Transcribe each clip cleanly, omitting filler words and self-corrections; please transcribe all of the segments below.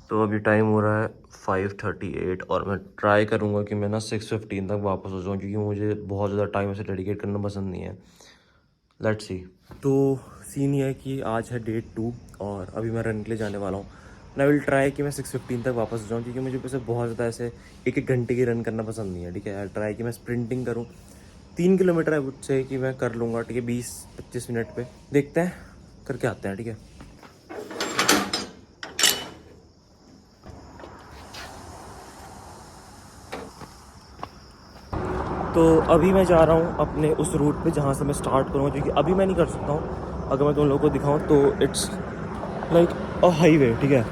तो अभी टाइम हो रहा है 5:38 और मैं ट्राई करूँगा कि मैं ना 6:15 तक वापस हो जाऊँ, क्योंकि मुझे बहुत ज़्यादा टाइम ऐसे डेडिकेट करना पसंद नहीं है। Let's see. तो सीन ये है कि आज है डे 2 और अभी मैं रन के लिए जाने वाला हूँ। आई विल ट्राई कि मैं 6:15 तक वापस हो जाऊँ, क्योंकि मुझे वैसे बहुत ज़्यादा ऐसे एक एक घंटे की रन करना पसंद नहीं है। ठीक है, आई ट्राई कि मैं स्प्रिंटिंग करूँ। 3 किलोमीटर है मुझसे कि मैं कर लूँगा। ठीक है, 20-25 मिनट पे देखते हैं, करके आते हैं। ठीक है। तो अभी मैं जा रहा हूँ अपने उस रूट पे जहाँ से मैं स्टार्ट करूँगा, क्योंकि अभी मैं नहीं कर सकता हूँ। अगर मैं तुम लोगों को दिखाऊँ तो इट्स लाइक अ हाईवे। ठीक है,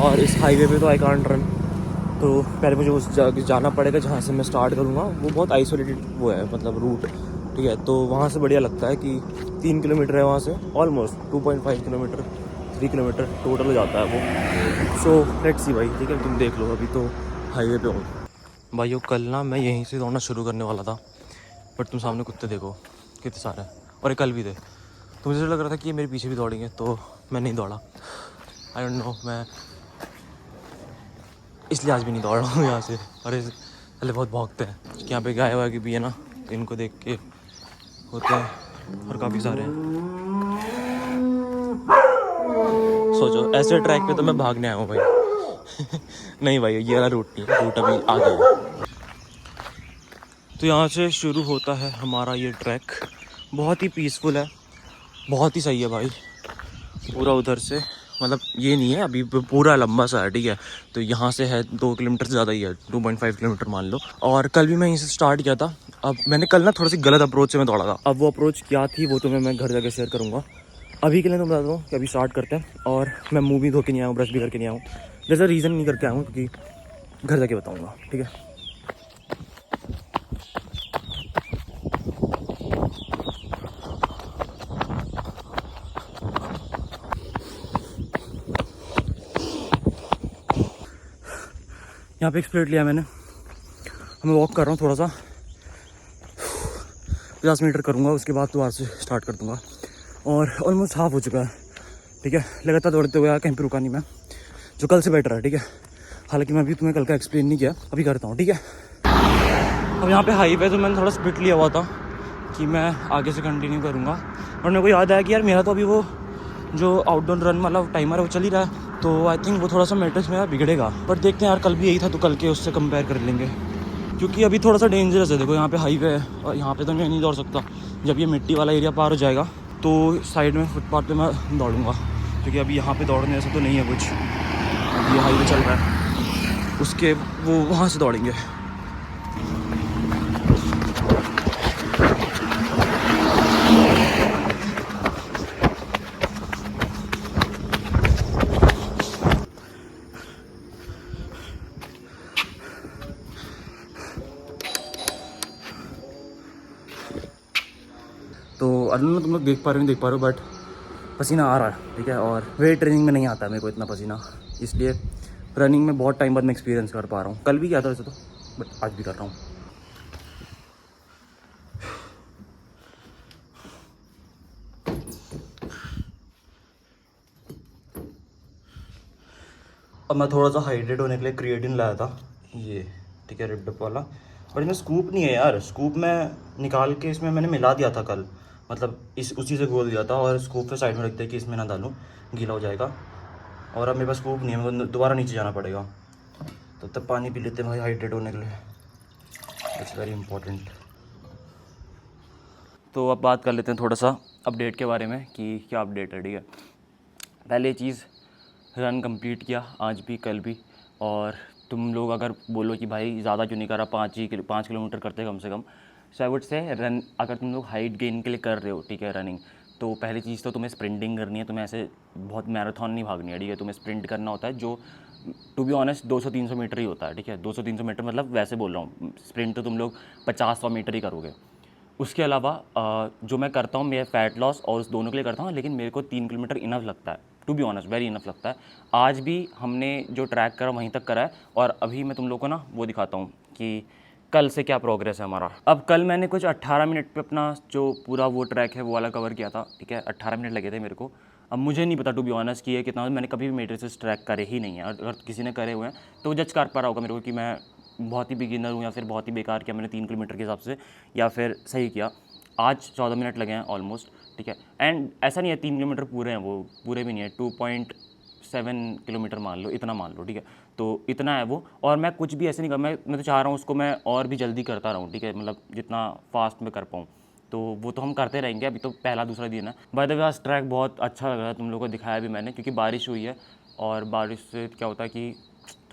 और इस हाईवे पे तो आई कांट रन। तो पहले मुझे उस जाना पड़ेगा जहाँ से मैं स्टार्ट करूँगा। वो बहुत आइसोलेटेड वो है, मतलब रूट। ठीक है, तो वहाँ से बढ़िया लगता है कि 3 किलोमीटर है वहाँ से, ऑलमोस्ट 2.5 किलोमीटर 3 किलोमीटर टोटल हो जाता है वो। सो लेट्स सी भाई। ठीक है, तुम देख लो, अभी तो हाईवे पे हूँ भाइयों। कल ना मैं यहीं से दौड़ना शुरू करने वाला था, बट तुम सामने कुत्ते देखो कितने सारे हैं, और ये कल भी थे। तो मुझे लग रहा था कि ये मेरे पीछे भी दौड़ेंगे, तो मैं नहीं दौड़ा। आई डोंट नो, मैं इसलिए आज भी नहीं दौड़ रहा हूँ यहाँ से। अरे पहले बहुत भागते हैं कि यहाँ पे गाय वाय भी है ना, तो इनको देख के होते हैं, और काफ़ी सारे हैं। सोचो ऐसे ट्रैक पे तो मैं भागने आया हूँ भाई। नहीं भाई, ये वाला रूट नहीं है, रूट अभी आगे है। तो यहाँ से शुरू होता है हमारा ये ट्रैक। बहुत ही पीसफुल है, बहुत ही सही है भाई। पूरा उधर से, मतलब ये नहीं है अभी पूरा लंबा सा है। ठीक है, तो यहाँ से है 2 किलोमीटर से ज़्यादा ही है, 2.5 किलोमीटर मान लो। और कल भी मैं यहीं से स्टार्ट किया था। अब मैंने कल ना थोड़ी सी गलत अप्रोच से मैं दौड़ा था। अब वो अप्रोच क्या थी वो तो मैं घर जाकर शेयर करूँगा। अभी के लिए तो बता दूँ कि अभी स्टार्ट करते हैं। और मैं मुँह भी धो के नहीं आया हूँ, ब्रश भी करके नहीं आया हूँ। जैसा रीज़न नहीं करके आया हूँ, क्योंकि घर जाके बताऊँगा। ठीक है। यहाँ पे एक स्प्लिट लिया मैंने। मैं वॉक कर रहा हूँ थोड़ा सा, 50 मीटर करूँगा, उसके बाद दोबारा से स्टार्ट कर दूँगा। और ऑलमोस्ट हाफ हो चुका है। ठीक है, लगातार दौड़ते हुए कहीं पर रुका नहीं मैं, जो कल से बेटर है। ठीक है, हालांकि मैं अभी तुम्हें कल का एक्सप्लेन नहीं किया, अभी करता हूँ। ठीक है, अब यहाँ पे हाईवे तो मैंने थोड़ा स्प्लिट लिया हुआ था कि मैं आगे से कंटिन्यू करूँगा। और मेरे को याद आया कि यार मेरा तो अभी वो जो आउटडोर रन वाला टाइमर है वो चल ही रहा है, तो आई थिंक वो थोड़ा सा मैट्रिक्स मेरा बिगड़ेगा। बट देखते हैं यार, कल भी यही था तो कल के उससे कंपेयर कर लेंगे, क्योंकि अभी थोड़ा सा डेंजरस है। देखो यहाँ पे हाईवे है और यहाँ पे तो मैं नहीं दौड़ सकता। जब ये मिट्टी वाला एरिया पार हो जाएगा तो साइड में फुटपाथ पे मैं दौड़ूंगा, क्योंकि अभी यहाँ पे दौड़ने ऐसा तो नहीं है कुछ। अभी ये हाईवे चल रहा है, उसके वो वहाँ से दौड़ेंगे। तो अरुण, तुम लोग देख पा रहे हो बट पसीना आ रहा है। ठीक है, और वेट ट्रेनिंग में नहीं आता है मेरे को इतना पसीना, इसलिए रनिंग में बहुत टाइम बाद मैं एक्सपीरियंस कर पा रहा हूँ। कल भी किया था वैसे तो, बट आज भी कर रहा हूँ। अब मैं थोड़ा सा हाइड्रेट होने के लिए क्रिएटिन लाया था ये। ठीक है, रिपडप वाला। पर इसमें स्कूप नहीं है यार, स्कूप मैं निकाल के इसमें मैंने मिला दिया था कल, मतलब इस उसी से घोल दिया था, और स्कूप पे साइड में रख दिया कि इसमें ना डालूँ, गीला हो जाएगा। और अब मेरे पास स्कूप नहीं है, मेरे को दोबारा नीचे जाना पड़ेगा। तो तब पानी पी लेते हैं भाई हाइड्रेट होने के लिए, इट्स वेरी इंपॉर्टेंट। तो अब बात कर लेते हैं थोड़ा सा अपडेट के बारे में कि क्या अपडेट है। ठीक है, पहले चीज़, रन कंप्लीट किया आज भी कल भी। और तुम लोग अगर बोलो कि भाई ज़्यादा क्यों नहीं करा, 5 किलोमीटर करते कम से कम। सो आई वुड से रन, अगर तुम लोग हाइट गेन के लिए कर रहे हो, ठीक है, रनिंग, तो पहली चीज़ तो तुम्हें स्प्रिंटिंग करनी है। तुम्हें ऐसे बहुत मैराथन नहीं भागनी है। ठीक है, तुम्हें स्प्रिंट करना होता है, जो टू बी ऑनेस्ट 200-300 मीटर ही होता है। ठीक है, 200-300 मीटर, मतलब वैसे बोल रहा हूँ, स्प्रिंट तो तुम लोग 50-100 मीटर ही करोगे। उसके अलावा जो मैं करता हूँ, मैं फ़ैट लॉस और उस दोनों के लिए करता हूँ, लेकिन मेरे को 3 किलोमीटर इनफ लगता है, to be honest very enough लगता है। आज भी हमने जो ट्रैक करा वहीं तक करा है, और अभी मैं तुम लोग को ना वो दिखाता हूँ कि कल से क्या प्रोग्रेस है हमारा। अब कल मैंने कुछ 18 मिनट पे अपना जो पूरा वो ट्रैक है वो वाला कवर किया था। ठीक है, 18 मिनट लगे थे मेरे को। अब मुझे नहीं पता टू बी ऑनेस्ट कि ये कितना, मैंने कभी भी मेट्रिसेस ट्रैक करे ही नहीं है। और अगर किसी ने करे हुए हैं तो वो जज कर पा रहा होगा मेरे को कि मैं बहुत ही बिगिनर हूँ या फिर बहुत ही बेकार किया मैंने 3 किलोमीटर के हिसाब से, या फिर सही किया। आज 14 मिनट लगे हैं ऑलमोस्ट, ठीक है। एंड ऐसा नहीं है 3 किलोमीटर पूरे हैं, वो पूरे भी नहीं है, 2.7 किलोमीटर मान लो, इतना मान लो, ठीक है। तो इतना है वो। और मैं कुछ भी ऐसे नहीं कर, मैं तो चाह रहा हूँ उसको मैं और भी जल्दी करता रहूँ, ठीक है, मतलब जितना फास्ट में कर पाऊँ। तो वो तो हम करते रहेंगे, अभी तो पहला दूसरा दिन है। बाय द वे आज ट्रैक बहुत अच्छा लग रहा है, तुम लोगों को दिखाया भी मैंने, क्योंकि बारिश हुई है और बारिश से क्या होता है कि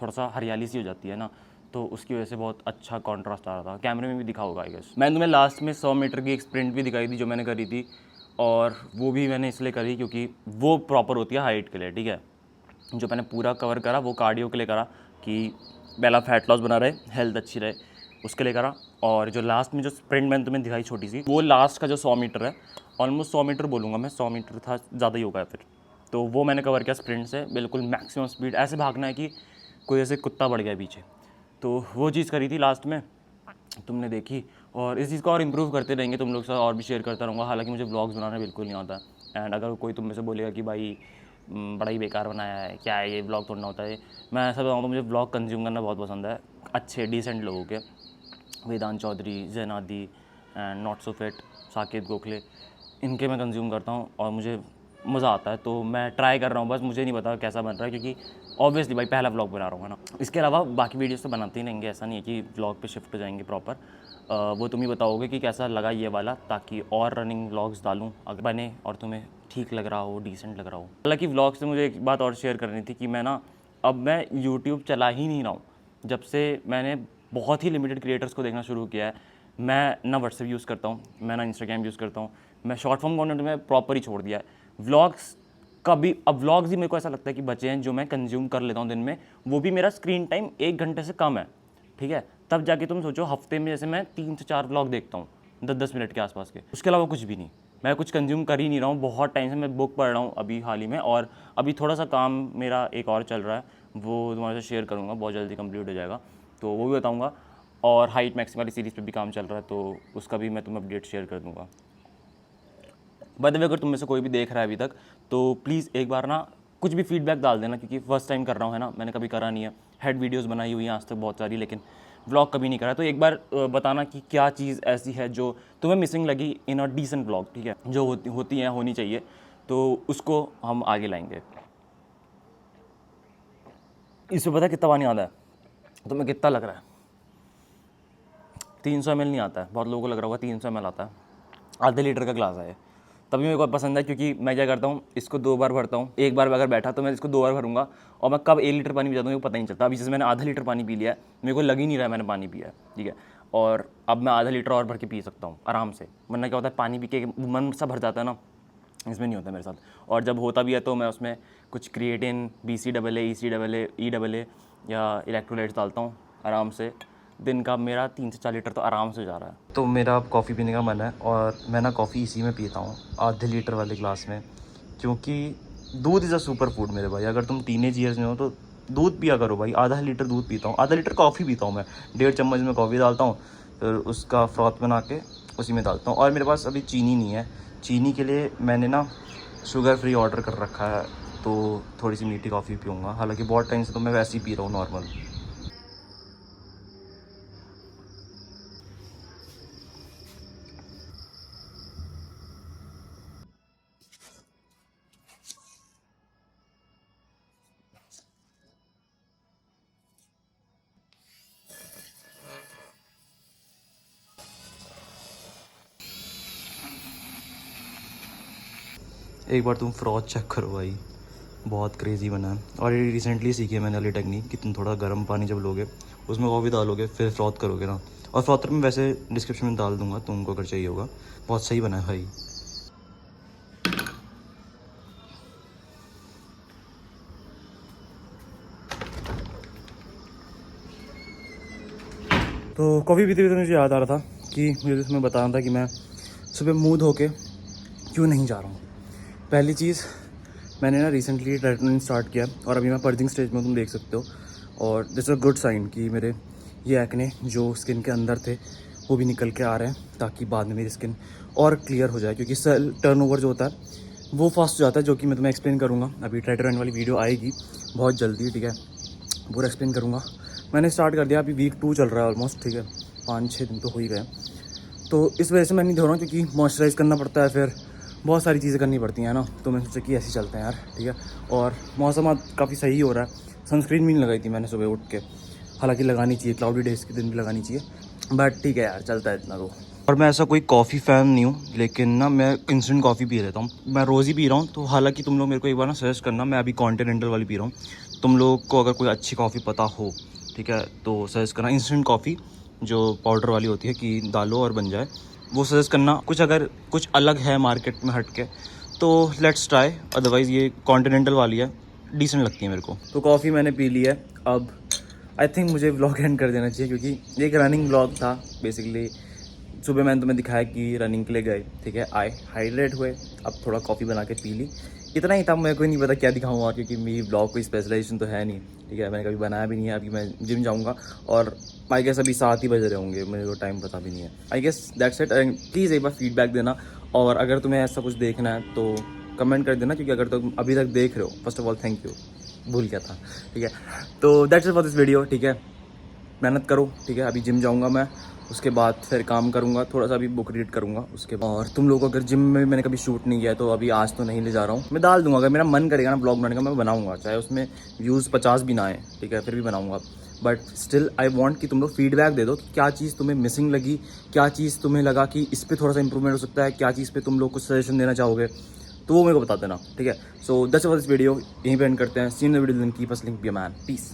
थोड़ा सा हरियाली सी हो जाती है ना, तो उसकी वजह से बहुत अच्छा कॉन्ट्रास्ट आ रहा था। कैमरे में भी दिखा होगा आई गेस। मैंने तुम्हें लास्ट में 100 मीटर की एक स्प्रिंट भी दिखाई थी जो मैंने करी थी, और वो भी मैंने इसलिए करी क्योंकि वो प्रॉपर होती है हाइट के लिए, ठीक है। जो मैंने पूरा कवर करा वो कार्डियो के लिए करा कि पहला फैट लॉस बना रहे, हेल्थ अच्छी रहे, उसके लिए करा। और जो लास्ट में जो स्प्रिंट मैंने तुम्हें दिखाई छोटी सी, वो लास्ट का जो 100 मीटर है, ऑलमोस्ट 100 मीटर बोलूँगा मैं, 100 मीटर था, ज़्यादा ही होगा फिर, तो वो मैंने कवर किया स्प्रिंट से, बिल्कुल मैक्सिमम स्पीड, ऐसे भागना है कि कोई ऐसे कुत्ता बढ़ गया पीछे। तो वो चीज़ करी थी लास्ट में, तुमने देखी। और इस चीज़ को और इम्प्रूव करते रहेंगे, तुम लोग के साथ और भी शेयर करता रहूँगा। हालांकि मुझे व्लॉग्स बनाना बिल्कुल नहीं आता। एंड अगर कोई तुम में से बोलेगा कि भाई बड़ा ही बेकार बनाया है, क्या है ये, व्लॉग थोड़ा होता है, मैं ऐसा बताऊँ तो मुझे व्लॉग कंज्यूम करना बहुत पसंद है, अच्छे डिसेंट लोगों के, वेदांत चौधरी, जैनादी and not so fit, Saket Gokhale, इनके मैं कंज्यूम करता हूँ और मुझे मज़ा आता है। तो मैं ट्राई कर रहा हूँ, बस मुझे नहीं पता कैसा बन रहा है, क्योंकि ऑब्वियसली भाई पहला व्लॉग बना रहा हूँ, है ना। इसके अलावा बाकी वीडियोस तो बनाते ही रहेंगे, ऐसा नहीं है कि व्लॉग पे शिफ्ट हो जाएंगे प्रॉपर। वो तुम ही बताओगे कि कैसा लगा ये वाला, ताकि और रनिंग व्लॉग्स डालूँ अगर बने और तुम्हें ठीक लग रहा हो, डिसेंट लग रहा हो। हालांकि व्लॉग से मुझे एक बात और शेयर करनी थी कि मैं ना, अब मैं यूट्यूब चला ही नहीं रहा हूँ। जब से मैंने बहुत ही लिमिटेड क्रिएटर्स को देखना शुरू किया है, मैं ना व्हाट्सएप यूज़ करता हूँ, मैं ना इंस्टाग्राम यूज़ करता हूँ, मैं शॉर्ट फॉर्म कंटेंट में प्रॉपर ही छोड़ दिया है। व्लॉग्स कभी, अब व्लॉग्स ही मेरे को ऐसा लगता है कि बचे हैं जो मैं कंज्यूम कर लेता हूँ दिन में, वो भी मेरा स्क्रीन टाइम 1 घंटे से कम है, ठीक है। तब जाके तुम सोचो हफ्ते में जैसे मैं 3 से 4 व्लॉग देखता हूँ 10-10 मिनट के आसपास के, उसके अलावा कुछ भी नहीं। मैं कुछ कंज्यूम कर ही नहीं रहा हूँ बहुत टाइम से। मैं बुक पढ़ रहा हूँ अभी हाल ही में, और अभी थोड़ा सा काम मेरा एक और चल रहा है, वो तुम्हारे से शेयर करूँगा, बहुत जल्दी कंप्लीट हो जाएगा, तो वो भी बताऊँगा। और हाइट मैक्सिम वाली सीरीज़ पे भी काम चल रहा है, तो उसका भी मैं तुम्हें अपडेट शेयर कर दूँगा। बाय द वे अगर तुम में से कोई भी देख रहा है अभी तक, तो प्लीज़ एक बार ना कुछ भी फीडबैक डाल देना, क्योंकि फर्स्ट टाइम कर रहा हूँ, है ना, मैंने कभी करा नहीं है। हेड वीडियोस बनाई हुई हैं आज तक बहुत सारी, लेकिन व्लॉग कभी नहीं करा। तो एक बार बताना कि क्या चीज़ ऐसी है जो तुम्हें मिसिंग लगी इन अ डिसेंट व्लॉग, ठीक है, जो होती हैं, होनी चाहिए, तो उसको हम आगे लाएंगे। इसमें पता है कितना पानी आता है तुम्हें, कितना लग रहा है? 300 ml नहीं आता है, बहुत लोगों को लग रहा होगा 300 ml आता है, आधे लीटर का ग्लास है। तभी मेरे को पसंद है, क्योंकि मैं क्या करता हूँ, इसको 2 बार भरता हूँ। एक बार अगर बैठा तो मैं इसको 2 बार भरूंगा, और मैं कब 1 लीटर पानी पी जाता हूँ मेरे को पता नहीं चलता। अभी जैसे मैंने आधा लीटर पानी पी लिया है, मेरे को लग ही नहीं रहा है मैंने पानी पिया है, ठीक है। और अब मैं आधा लीटर और भर के पी सकता हूँ आराम से, वरना क्या होता है पानी पी के मन सा भर जाता है ना, इसमें नहीं होता मेरे साथ। और जब होता भी है तो मैं उसमें कुछ क्रिएटिन, BCAA, ECAA या इलेक्ट्रोलाइट्स डालता हूँ आराम से। दिन का मेरा 3 से 4 लीटर तो आराम से जा रहा है। तो मेरा अब कॉफ़ी पीने का मन है, और मैं ना कॉफ़ी इसी में पीता हूँ, आधे लीटर वाले ग्लास में, क्योंकि दूध इज़ अ सुपर फूड मेरे भाई। अगर तुम टीनेज ईयर्स में हो तो दूध पिया करो भाई। आधा लीटर दूध पीता हूँ, आधा लीटर कॉफ़ी पीता हूँ मैं, 1.5 चम्मच में कॉफ़ी डालता हूँ, फिर उसका फ्रॉथ बना के उसी में डालता हूँ। और मेरे पास अभी चीनी नहीं है, चीनी के लिए मैंने ना शुगर फ्री ऑर्डर कर रखा है, तो थोड़ी सी मीठी कॉफ़ी पीऊँगा। हालांकि बहुत टाइम से तो मैं वैसे ही पी रहा हूँ नॉर्मल। एक बार तुम फ्रॉथ चेक करो भाई, बहुत क्रेज़ी बना है। और ये रिसेंटली सीखी है मैंने वाली टेक्निक कि तुम थोड़ा गर्म पानी जब लोगे, उसमें कॉफ़ी डालोगे, फिर फ्रॉथ करोगे ना। और फ्रॉथर में वैसे डिस्क्रिप्शन में डाल दूंगा तुमको अगर चाहिए होगा, बहुत सही बना है भाई। तो कॉफ़ी पीते पीते मुझे याद आ रहा था कि मुझे तुम्हें बताना था कि मैं सुबह मुँह धो के क्यों नहीं जा रहा हूँ। पहली चीज़, मैंने ना रिसेंटली ट्रीटमेंट स्टार्ट किया, और अभी मैं पर्जिंग स्टेज में, तुम देख सकते हो। और दिस अ गुड साइन कि मेरे ये एक्ने जो स्किन के अंदर थे वो भी निकल के आ रहे हैं, ताकि बाद में मेरी स्किन और क्लियर हो जाए। क्योंकि सेल टर्नओवर जो होता है वो फास्ट हो जाता है, जो कि मैं तुम्हें एक्सप्लेन करूँगा। अभी ट्राई टू रन वाली वीडियो आएगी बहुत जल्दी, ठीक है, पूरा एक्सप्लेन करूँगा। मैंने स्टार्ट कर दिया, अभी वीक 2 चल रहा है ऑलमोस्ट, ठीक है, 5-6 दिन तो हो ही गए। तो इस वजह से मैं नहीं धो रहा हूँ, क्योंकि मॉइस्चराइज़ करना पड़ता है, फिर बहुत सारी चीज़ें करनी पड़ती हैं ना। तो मैंने सोचा कि ऐसे ही चलते हैं यार, ठीक है। और मौसम आज काफ़ी सही हो रहा है। सनस्क्रीन भी नहीं लगाई थी मैंने सुबह उठ के, हालांकि लगानी चाहिए, क्लाउडी डेज़ के दिन भी लगानी चाहिए, बट ठीक है यार, चलता है इतना तो। और मैं ऐसा कोई कॉफ़ी फ़ैन नहीं हूँ, लेकिन ना मैं इंस्टेंट कॉफ़ी पी लेता हूँ, मैं रोज़ ही पी रहा हूँ। तो हालांकि तुम लोग मेरे को एक बार ना सजेस्ट करना, मैं अभी कॉन्टिनेंटल वाली पी रहा हूँ। तुम लोग को अगर कोई अच्छी कॉफ़ी पता हो, ठीक है, तो सजेस्ट करना। इंस्टेंट कॉफ़ी जो पाउडर वाली होती है कि डालो और बन जाए, वो सजेस्ट करना। कुछ अगर कुछ अलग है मार्केट में हट के तो लेट्स ट्राई, अदरवाइज़ ये कॉन्टिनेंटल वाली है, डिसेंट लगती है मेरे को। तो कॉफ़ी मैंने पी ली है, अब आई थिंक मुझे व्लॉग एंड कर देना चाहिए, क्योंकि एक रनिंग व्लॉग था बेसिकली। सुबह मैंने तुम्हें दिखाया कि रनिंग के लिए गए, ठीक है, आए, हाइड्रेट हुए, अब थोड़ा कॉफ़ी बना के पी ली, इतना ही था। मेरे को नहीं पता क्या दिखाऊंगा, क्योंकि मेरी व्लॉग कोई स्पेशलाइजेशन तो है नहीं, ठीक है, मैंने कभी बनाया भी नहीं है। अभी मैं जिम जाऊँगा और आई गेस अभी 7 ही बज रहे होंगे, मेरे को टाइम पता भी नहीं है। I guess that's it. Please एक बार फीडबैक देना, और अगर तुम्हें ऐसा कुछ देखना है तो कमेंट कर देना, क्योंकि अगर तुम अभी तक देख रहे हो, first of all thank you, भूल गया था, ठीक है। तो that's it for this video, ठीक है। मेहनत करो, ठीक है। अभी जिम जाऊंगा मैं, उसके बाद फिर काम करूंगा, थोड़ा सा अभी बुक रीड करूंगा उसके बाद। और तुम लोग अगर जिम में भी मैंने कभी शूट नहीं किया है, तो अभी आज तो नहीं ले जा रहा हूँ, मैं डाल दूंगा। अगर मेरा मन करेगा ना ब्लॉग बनाने का, मैं बनाऊंगा, चाहे उसमें व्यूज़ 50 भी ना आए, ठीक है, फिर भी बनाऊंगा। बट स्टिल आई वांट कि तुम लोग फीडबैक दे दो कि क्या चीज़ तुम्हें मिसिंग लगी, क्या चीज़ तुम्हें लगा कि इस पर थोड़ा सा इंप्रूवमेंट हो सकता है, क्या चीज़ पे तुम लोग कुछ सजेशन देना चाहोगे, तो वो मेरे को बता देना, ठीक है। So that's for this video, यहीं पे एंड करते हैं। See in the video, keep us link be a man, piece.